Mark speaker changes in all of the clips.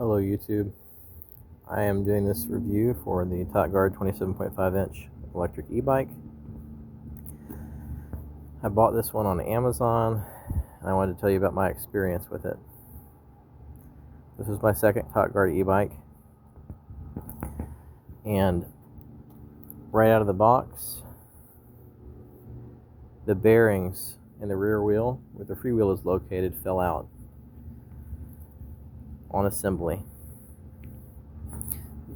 Speaker 1: Hello YouTube. I am doing this review for the Totbard 27.5-inch electric e-bike. I bought this one on Amazon and I wanted to tell you about my experience with it. This is my second Totbard e-bike, and right out of the box, the bearings in the rear wheel, where the freewheel is located, fell out on assembly.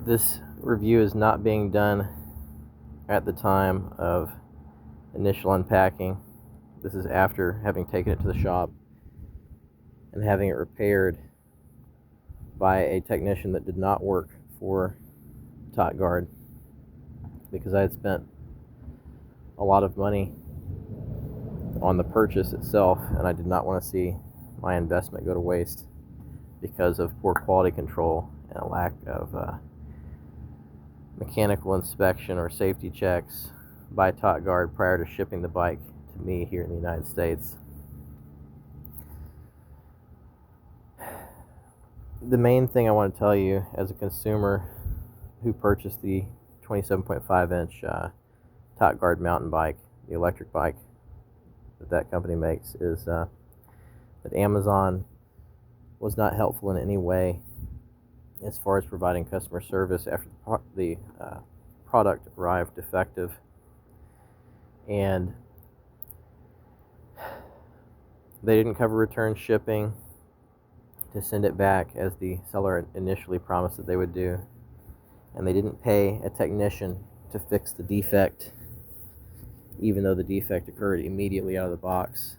Speaker 1: This review is not being done at the time of initial unpacking. This is after having taken it to the shop and having it repaired by a technician that did not work for Totbard, because I had spent a lot of money on the purchase itself and I did not want to see my investment go to waste because of poor quality control and a lack of mechanical inspection or safety checks by Totbard prior to shipping the bike to me here in the United States. The main thing I want to tell you as a consumer who purchased the 27.5-inch Totbard mountain bike, the electric bike that company makes, is that Amazon was not helpful in any way as far as providing customer service after the product arrived defective. And they didn't cover return shipping to send it back as the seller initially promised that they would do. And they didn't pay a technician to fix the defect, even though the defect occurred immediately out of the box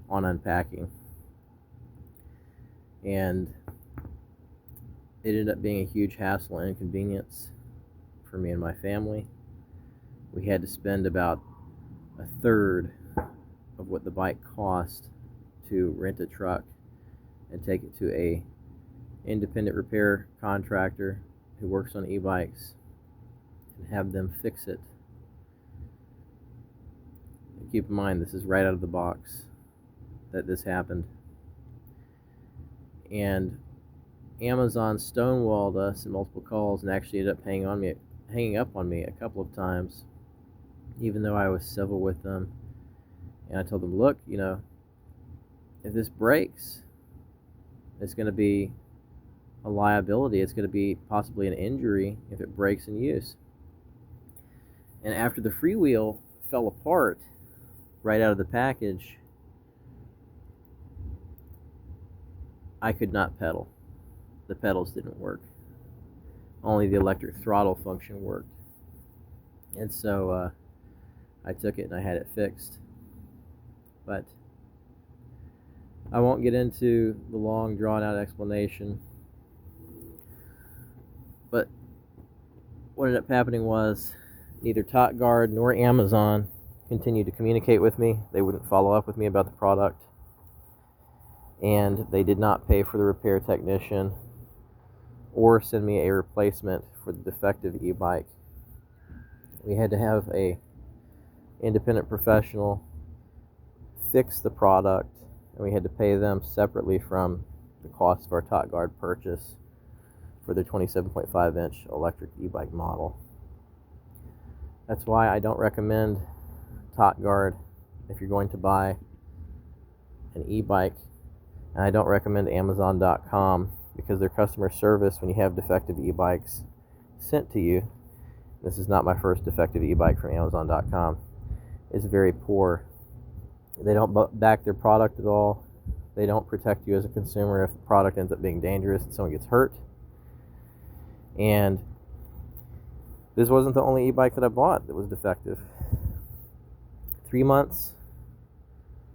Speaker 1: on unpacking. And it ended up being a huge hassle and inconvenience for me and my family. We had to spend about a third of what the bike cost to rent a truck and take it to a independent repair contractor who works on e-bikes and have them fix it. And keep in mind, this is right out of the box that this happened. And Amazon stonewalled us in multiple calls and actually ended up hanging up on me a couple of times, even though I was civil with them. And I told them, look, if this breaks, it's going to be a liability. It's going to be possibly an injury if it breaks in use. And after the freewheel fell apart right out of the package, I could not pedal. The pedals didn't work. Only the electric throttle function worked. And so I took it and I had it fixed. But I won't get into the long drawn-out explanation. But what ended up happening was neither Totbard nor Amazon continued to communicate with me. They wouldn't follow up with me about the product. And they did not pay for the repair technician or send me a replacement for the defective e-bike. We had to have a independent professional fix the product, and we had to pay them separately from the cost of our Totbard purchase for the 27.5-inch electric e-bike model. That's why I don't recommend Totbard if you're going to buy an e-bike, and I don't recommend Amazon.com, because their customer service when you have defective e-bikes sent to you, this is not my first defective e-bike from Amazon.com, is very poor. They don't back their product at all. They don't protect you as a consumer if the product ends up being dangerous and someone gets hurt. And this wasn't the only e-bike that I bought that was defective. 3 months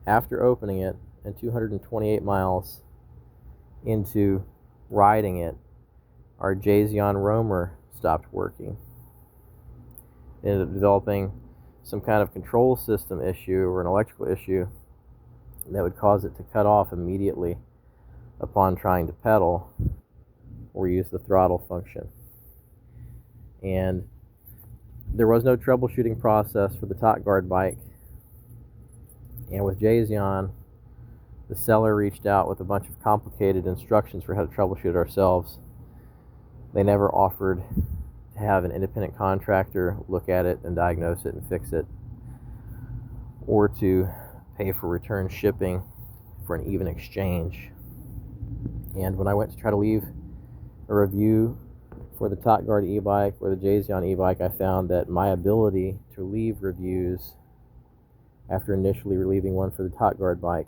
Speaker 1: after opening it and 228 miles into riding it, our Jasion roamer stopped working. It ended up developing some kind of control system issue or an electrical issue that would cause it to cut off immediately upon trying to pedal or use the throttle function. And there was no troubleshooting process for the Totbard bike. And with Jasion, The seller reached out with a bunch of complicated instructions for how to troubleshoot it ourselves. They never offered to have an independent contractor look at it and diagnose it and fix it, or to pay for return shipping for an even exchange. And when I went to try to leave a review for the Totbard e-bike or the Jasion e-bike, I found that my ability to leave reviews after initially leaving one for the Totbard bike,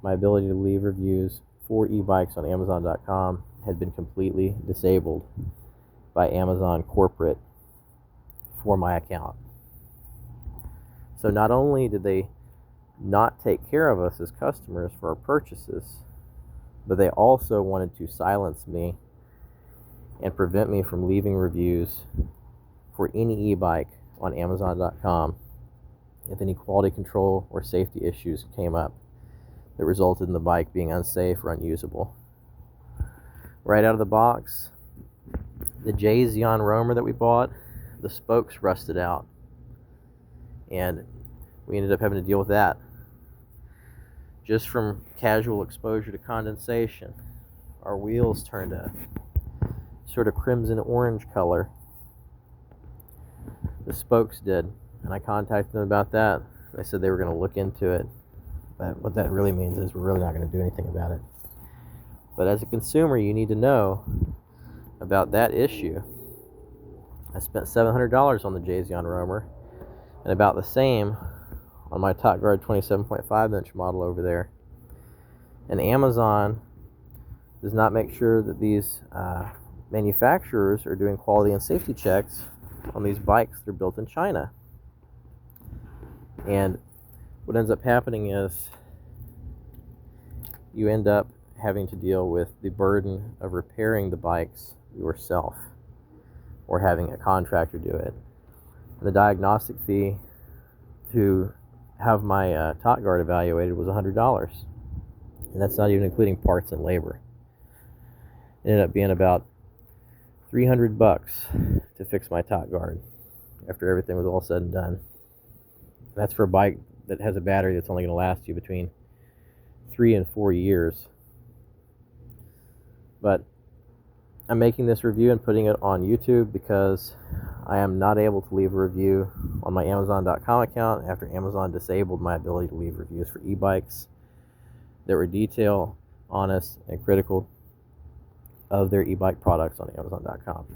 Speaker 1: my ability to leave reviews for e-bikes on Amazon.com had been completely disabled by Amazon corporate for my account. So not only did they not take care of us as customers for our purchases, but they also wanted to silence me and prevent me from leaving reviews for any e-bike on Amazon.com if any quality control or safety issues came up that resulted in the bike being unsafe or unusable. Right out of the box, the Jasion roamer that we bought, the spokes rusted out, and we ended up having to deal with that just from casual exposure to condensation. Our wheels turned a sort of crimson orange color. The spokes did, and I contacted them about that. They said they were going to look into it, but what that really means is we're really not going to do anything about it. But as a consumer, you need to know about that issue. I spent $700 on the Jasion roamer, and about the same on my Totbard 27.5 inch model over there. And Amazon does not make sure that these manufacturers are doing quality and safety checks on these bikes that are built in China. And what ends up happening is you end up having to deal with the burden of repairing the bikes yourself or having a contractor do it. And the diagnostic fee to have my Totbard evaluated was $100, and that's not even including parts and labor. It ended up being about $300 to fix my Totbard after everything was all said and done. That's for a bike that has a battery that's only going to last you between 3 and 4 years. But I'm making this review and putting it on YouTube because I am not able to leave a review on my Amazon.com account after Amazon disabled my ability to leave reviews for e-bikes that were detailed, honest, and critical of their e-bike products on Amazon.com.